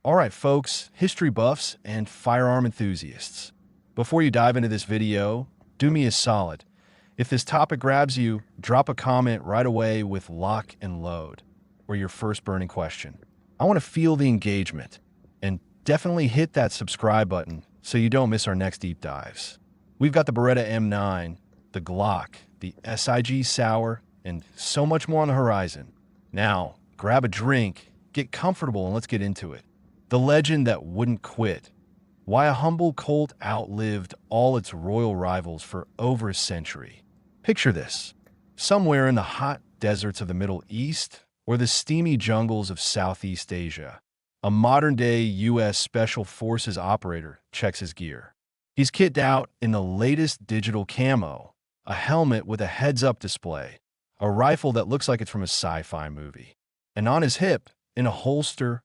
All right, folks, history buffs and firearm enthusiasts. Before you dive into this video, do me a solid. If this topic grabs you, drop a comment right away with lock and load, or your first burning question. I want to feel the engagement, and definitely hit that subscribe button so you don't miss our next deep dives. We've got the Beretta M9, the Glock, the SIG Sauer, and so much more on the horizon. Now, grab a drink, get comfortable, and let's get into it. The legend that wouldn't quit. Why a humble Colt outlived all its royal rivals for over a century. Picture this. Somewhere in the hot deserts of the Middle East or the steamy jungles of Southeast Asia, a modern-day U.S. Special Forces operator checks his gear. He's kitted out in the latest digital camo, a helmet with a heads-up display, a rifle that looks like it's from a sci-fi movie, and on his hip, in a holster,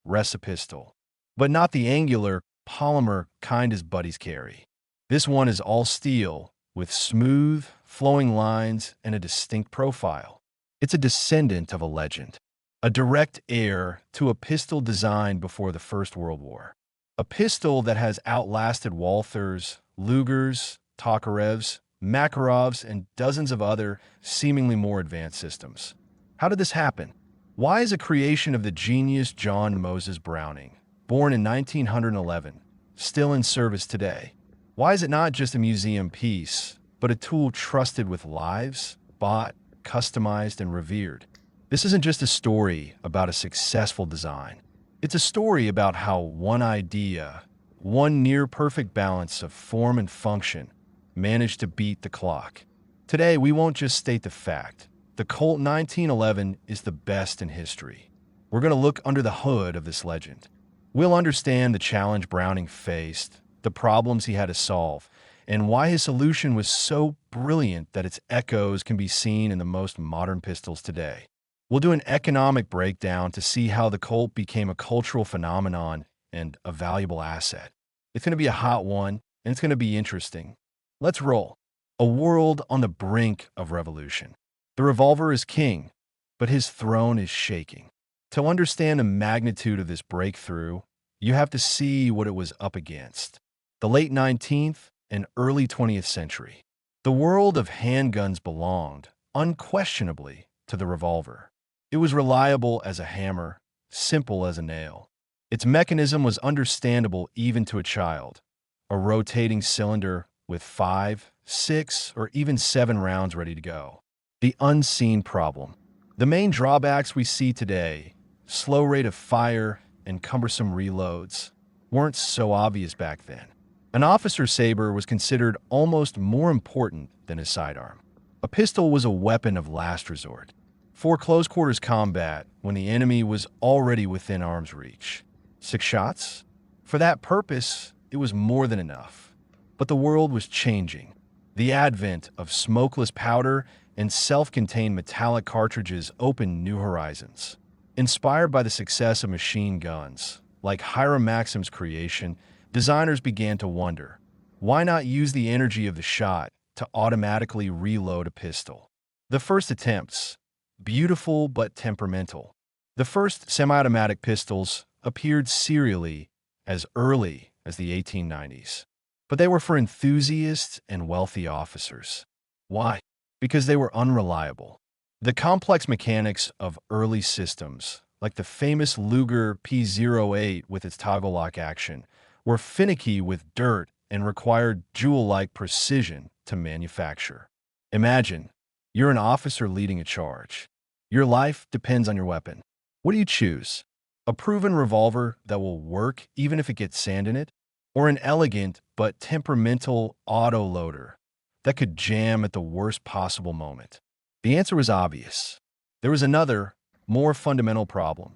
rests a pistol. But not the angular, polymer kind his buddies carry. This one is all steel, with smooth, flowing lines and a distinct profile. It's a descendant of a legend, a direct heir to a pistol designed before the First World War. A pistol that has outlasted Walthers, Lugers, Tokarevs, Makarovs, and dozens of other, seemingly more advanced systems. How did this happen? Why is a creation of the genius John Moses Browning, born in 1911, still in service today? Why is it not just a museum piece, but a tool trusted with lives, bought, customized, and revered? This isn't just a story about a successful design. It's a story about how one idea, one near-perfect balance of form and function, managed to beat the clock. Today, we won't just state the fact. The Colt 1911 is the best in history. We're going to look under the hood of this legend. We'll understand the challenge Browning faced, the problems he had to solve, and why his solution was so brilliant that its echoes can be seen in the most modern pistols today. We'll do an economic breakdown to see how the Colt became a cultural phenomenon and a valuable asset. It's going to be a hot one, and it's going to be interesting. Let's roll. A world on the brink of revolution. The revolver is king, but his throne is shaking. To understand the magnitude of this breakthrough, you have to see what it was up against. The late 19th and early 20th century. The world of handguns belonged, unquestionably, to the revolver. It was reliable as a hammer, simple as a nail. Its mechanism was understandable even to a child. A rotating cylinder with 5, 6, or even 7 rounds ready to go. The unseen problem. The main drawbacks we see today, slow rate of fire and cumbersome reloads, weren't so obvious back then. An officer's saber was considered almost more important than his sidearm. A pistol was a weapon of last resort. For close quarters combat, when the enemy was already within arm's reach. 6 shots? For that purpose, it was more than enough. But the world was changing. The advent of smokeless powder and self-contained metallic cartridges opened new horizons. Inspired by the success of machine guns, like Hiram Maxim's creation, designers began to wonder, why not use the energy of the shot to automatically reload a pistol? The first attempts, beautiful but temperamental. The first semi-automatic pistols appeared serially as early as the 1890s. But they were for enthusiasts and wealthy officers. Why? Because they were unreliable. The complex mechanics of early systems, like the famous Luger P08 with its toggle lock action, were finicky with dirt and required jewel-like precision to manufacture. Imagine, you're an officer leading a charge. Your life depends on your weapon. What do you choose? A proven revolver that will work even if it gets sand in it? Or an elegant but temperamental auto-loader that could jam at the worst possible moment? The answer was obvious. There was another, more fundamental problem: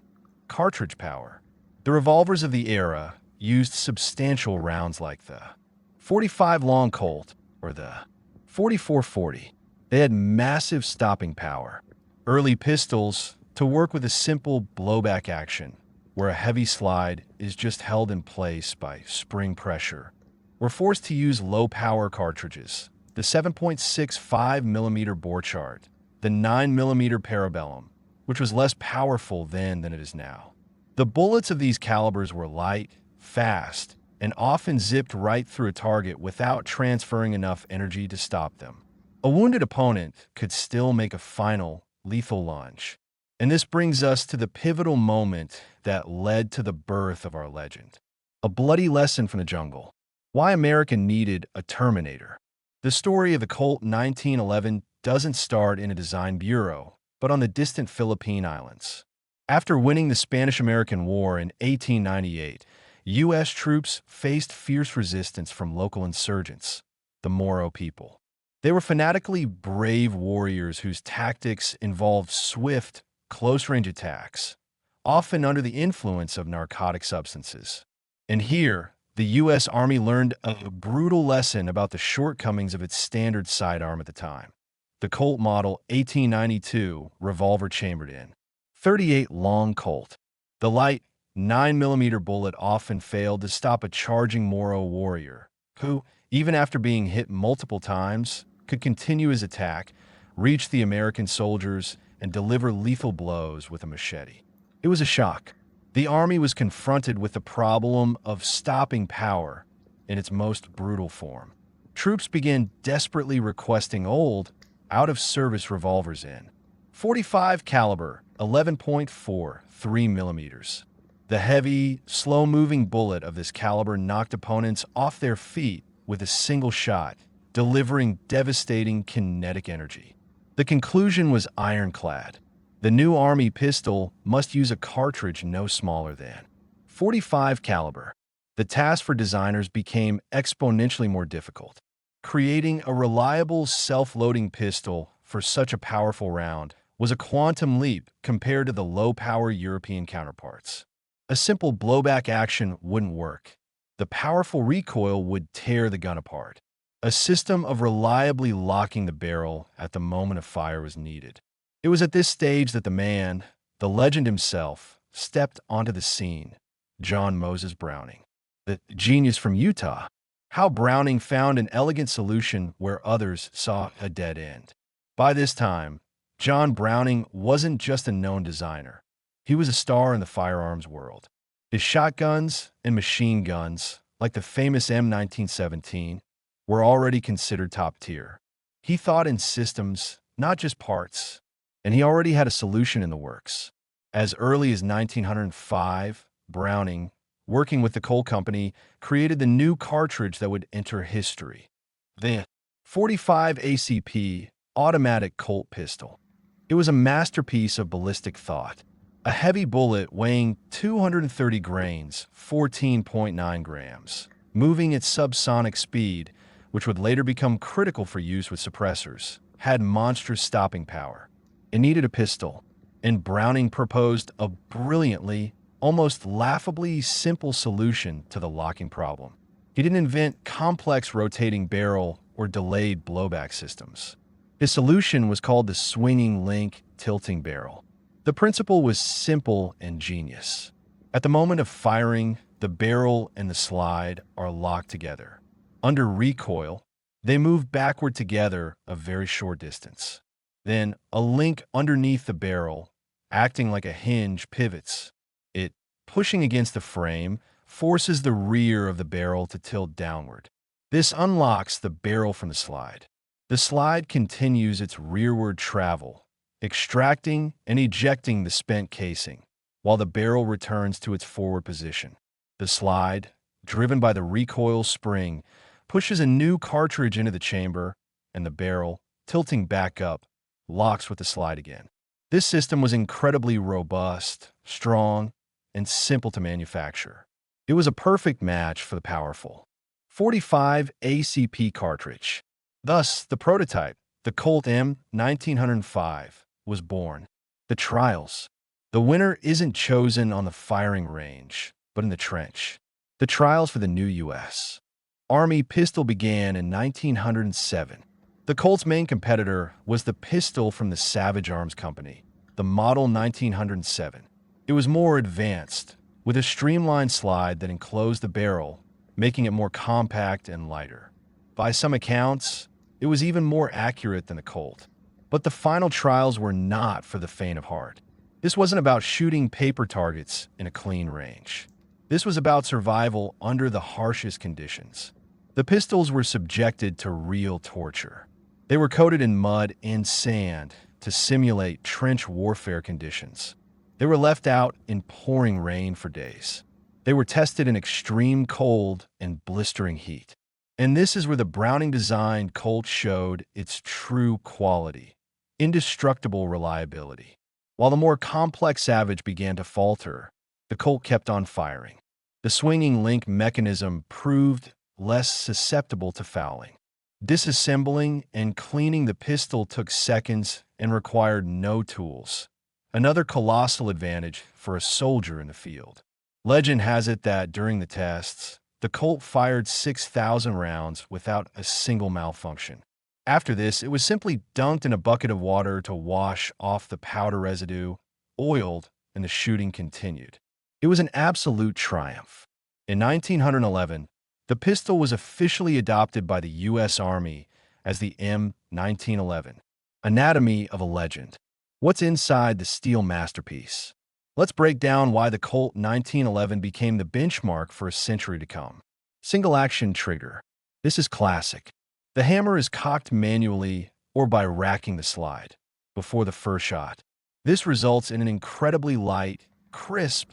cartridge power. The revolvers of the era used substantial rounds like the .45 Long Colt or the .44-40. They had massive stopping power. Early pistols, to work with a simple blowback action, where a heavy slide is just held in place by spring pressure, were forced to use low-power cartridges, the 7.65mm Borchardt, the 9mm Parabellum, which was less powerful then than it is now. The bullets of these calibers were light, fast, and often zipped right through a target without transferring enough energy to stop them. A wounded opponent could still make a final, lethal lunge. And this brings us to the pivotal moment that led to the birth of our legend. A bloody lesson from the jungle. Why America needed a Terminator. The story of the Colt 1911 doesn't start in a design bureau, but on the distant Philippine Islands. After winning the Spanish-American War in 1898, U.S. troops faced fierce resistance from local insurgents, the Moro people. They were fanatically brave warriors whose tactics involved swift, close-range attacks, often under the influence of narcotic substances. And here, the U.S. Army learned a brutal lesson about the shortcomings of its standard sidearm at the time. The Colt Model 1892 revolver chambered in. 38 long Colt. The light 9mm bullet often failed to stop a charging Moro warrior, who, even after being hit multiple times, could continue his attack, reach the American soldiers, and deliver lethal blows with a machete. It was a shock. The Army was confronted with the problem of stopping power in its most brutal form. Troops began desperately requesting old, out-of-service revolvers in. 45 caliber, 11.43 millimeters. The heavy, slow-moving bullet of this caliber knocked opponents off their feet with a single shot, delivering devastating kinetic energy. The conclusion was ironclad. The new Army pistol must use a cartridge no smaller than 45 caliber. The task for designers became exponentially more difficult. Creating a reliable self-loading pistol for such a powerful round was a quantum leap compared to the low-power European counterparts. A simple blowback action wouldn't work. The powerful recoil would tear the gun apart. A system of reliably locking the barrel at the moment of fire was needed. It was at this stage that the man, the legend himself, stepped onto the scene, John Moses Browning, the genius from Utah. How Browning found an elegant solution where others saw a dead end. By this time, John Browning wasn't just a known designer. He was a star in the firearms world. His shotguns and machine guns, like the famous M1917, were already considered top tier. He thought in systems, not just parts, and he already had a solution in the works. As early as 1905, Browning, working with the Colt Company, created the new cartridge that would enter history. The 45 ACP automatic Colt pistol. It was a masterpiece of ballistic thought. A heavy bullet weighing 230 grains, 14.9 grams, moving at subsonic speed, which would later become critical for use with suppressors, had monstrous stopping power. It needed a pistol, and Browning proposed a brilliantly, almost laughably simple solution to the locking problem. He didn't invent complex rotating barrel or delayed blowback systems. His solution was called the swinging link tilting barrel. The principle was simple and genius. At the moment of firing, the barrel and the slide are locked together. Under recoil, they move backward together a very short distance. Then, a link underneath the barrel, acting like a hinge, pivots. It, pushing against the frame, forces the rear of the barrel to tilt downward. This unlocks the barrel from the slide. The slide continues its rearward travel, extracting and ejecting the spent casing, while the barrel returns to its forward position. The slide, driven by the recoil spring, pushes a new cartridge into the chamber, and the barrel, tilting back up, locks with the slide again. This system was incredibly robust, strong, and simple to manufacture. It was a perfect match for the powerful 45 ACP cartridge. Thus, the prototype, the Colt M1905, was born. The trials. The winner isn't chosen on the firing range, but in the trench. The trials for the new U.S. Army pistol began in 1907. The Colt's main competitor was the pistol from the Savage Arms Company, the Model 1907. It was more advanced, with a streamlined slide that enclosed the barrel, making it more compact and lighter. By some accounts, it was even more accurate than the Colt. But the final trials were not for the faint of heart. This wasn't about shooting paper targets in a clean range. This was about survival under the harshest conditions. The pistols were subjected to real torture. They were coated in mud and sand to simulate trench warfare conditions. They were left out in pouring rain for days. They were tested in extreme cold and blistering heat. And this is where the Browning-designed Colt showed its true quality: indestructible reliability. While the more complex Savage began to falter, the Colt kept on firing. The swinging link mechanism proved less susceptible to fouling. Disassembling and cleaning the pistol took seconds and required no tools. Another colossal advantage for a soldier in the field. Legend has it that during the tests, the Colt fired 6,000 rounds without a single malfunction. After this, it was simply dunked in a bucket of water to wash off the powder residue, oiled, and the shooting continued. It was an absolute triumph. In 1911, the pistol was officially adopted by the U.S. Army as the M1911. Anatomy of a legend. What's inside the steel masterpiece? Let's break down why the Colt 1911 became the benchmark for a century to come. Single-action trigger. This is classic. The hammer is cocked manually or by racking the slide before the first shot. This results in an incredibly light, crisp,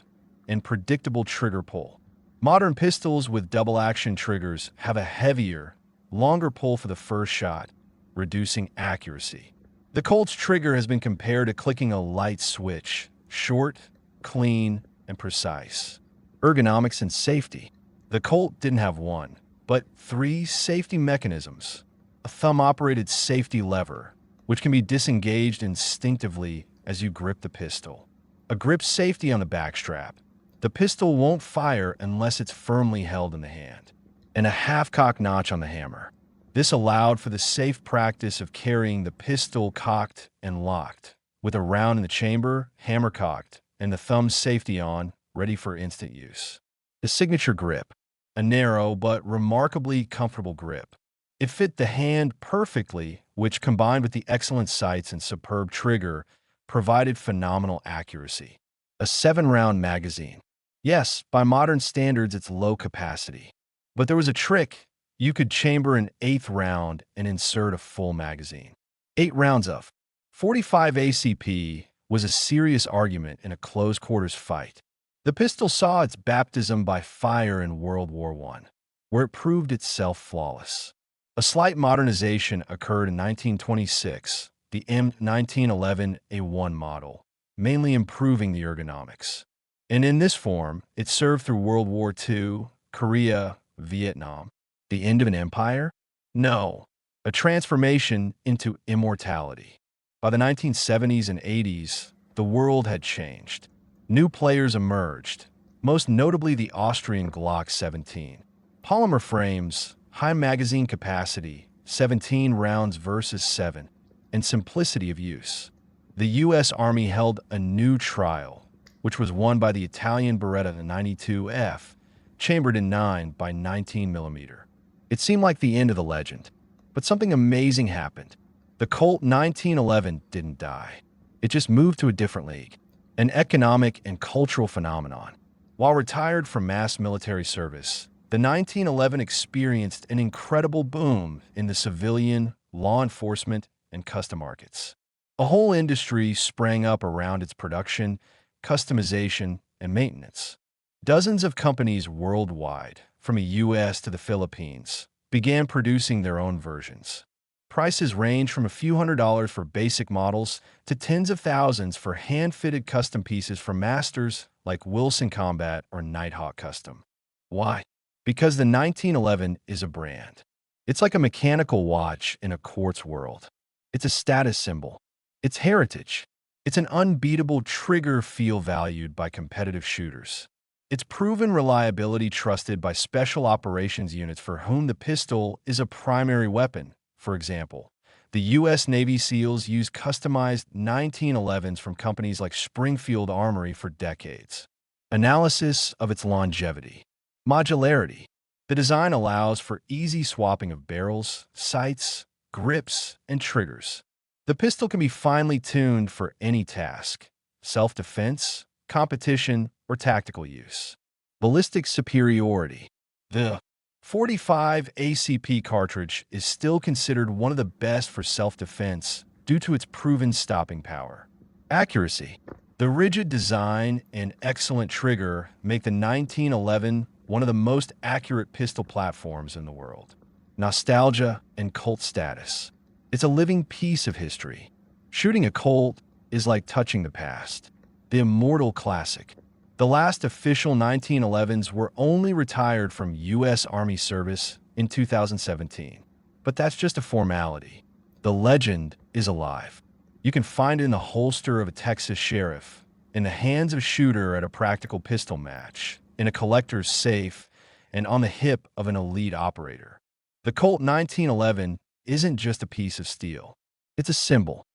and predictable trigger pull. Modern pistols with double-action triggers have a heavier, longer pull for the first shot, reducing accuracy. The Colt's trigger has been compared to clicking a light switch: short, clean, and precise. Ergonomics and safety. The Colt didn't have one, but 3 safety mechanisms. A thumb-operated safety lever, which can be disengaged instinctively as you grip the pistol. A grip safety on the backstrap. The pistol won't fire unless it's firmly held in the hand. And a half-cock notch on the hammer. This allowed for the safe practice of carrying the pistol cocked and locked, with a round in the chamber, hammer cocked, and the thumb safety on, ready for instant use. The signature grip. A narrow but remarkably comfortable grip. It fit the hand perfectly, which, combined with the excellent sights and superb trigger, provided phenomenal accuracy. A 7-round magazine. Yes, by modern standards, it's low capacity. But there was a trick. You could chamber an 8th round and insert a full magazine. 8 rounds of 45 ACP was a serious argument in a close-quarters fight. The pistol saw its baptism by fire in World War I, where it proved itself flawless. A slight modernization occurred in 1926, the M1911A1 model, mainly improving the ergonomics. And in this form, it served through World War II, Korea, Vietnam. The end of an empire? No, a transformation into immortality. By the 1970s and 80s, the world had changed. New players emerged, most notably the Austrian Glock 17. Polymer frames, high magazine capacity, 17 rounds versus 7, and simplicity of use. The U.S. Army held a new trial, which was won by the Italian Beretta 92F, chambered in 9 by 19 mm. It seemed like the end of the legend, but something amazing happened. The Colt 1911 didn't die. It just moved to a different league, an economic and cultural phenomenon. While retired from mass military service, the 1911 experienced an incredible boom in the civilian, law enforcement, and custom markets. A whole industry sprang up around its production, customization, and maintenance. Dozens of companies worldwide, from the U.S. to the Philippines, began producing their own versions. Prices range from a few $100s for basic models to tens of thousands for hand-fitted custom pieces from masters like Wilson Combat or Nighthawk Custom. Why? Because the 1911 is a brand. It's like a mechanical watch in a quartz world. It's a status symbol. It's heritage. It's an unbeatable trigger feel valued by competitive shooters. It's proven reliability trusted by special operations units for whom the pistol is a primary weapon. For example, the U.S. Navy SEALs use customized 1911s from companies like Springfield Armory for decades. Analysis of its longevity. Modularity. The design allows for easy swapping of barrels, sights, grips, and triggers. The pistol can be finely tuned for any task, self-defense, competition, or tactical use. Ballistic superiority. The 45 ACP cartridge is still considered one of the best for self-defense due to its proven stopping power. Accuracy. The rigid design and excellent trigger make the 1911 one of the most accurate pistol platforms in the world. Nostalgia and cult status. It's a living piece of history. Shooting a Colt is like touching the past. The immortal classic. The last official 1911s were only retired from U.S. Army service in 2017. But that's just a formality. The legend is alive. You can find it in the holster of a Texas sheriff, in the hands of a shooter at a practical pistol match, in a collector's safe, and on the hip of an elite operator. The Colt 1911 isn't just a piece of steel. It's a symbol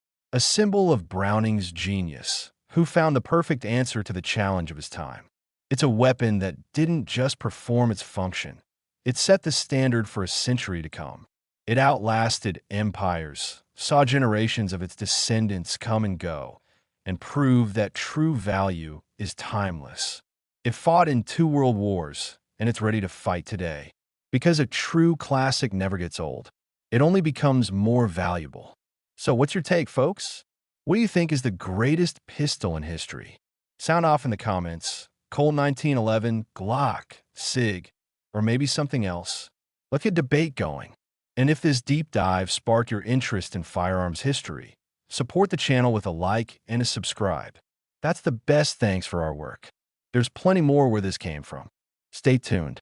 of Browning's genius, who found the perfect answer to the challenge of his time. It's a weapon that didn't just perform its function. It set the standard for a century to come. It outlasted empires, saw generations of its descendants come and go, and proved that true value is timeless. It fought in 2 world wars, and it's ready to fight today. Because a true classic never gets old. It only becomes more valuable. So what's your take, folks? What do you think is the greatest pistol in history? Sound off in the comments. Colt 1911, Glock, SIG, or maybe something else. Let's get debate going. And if this deep dive sparked your interest in firearms history, support the channel with a like and a subscribe. That's the best thanks for our work. There's plenty more where this came from. Stay tuned.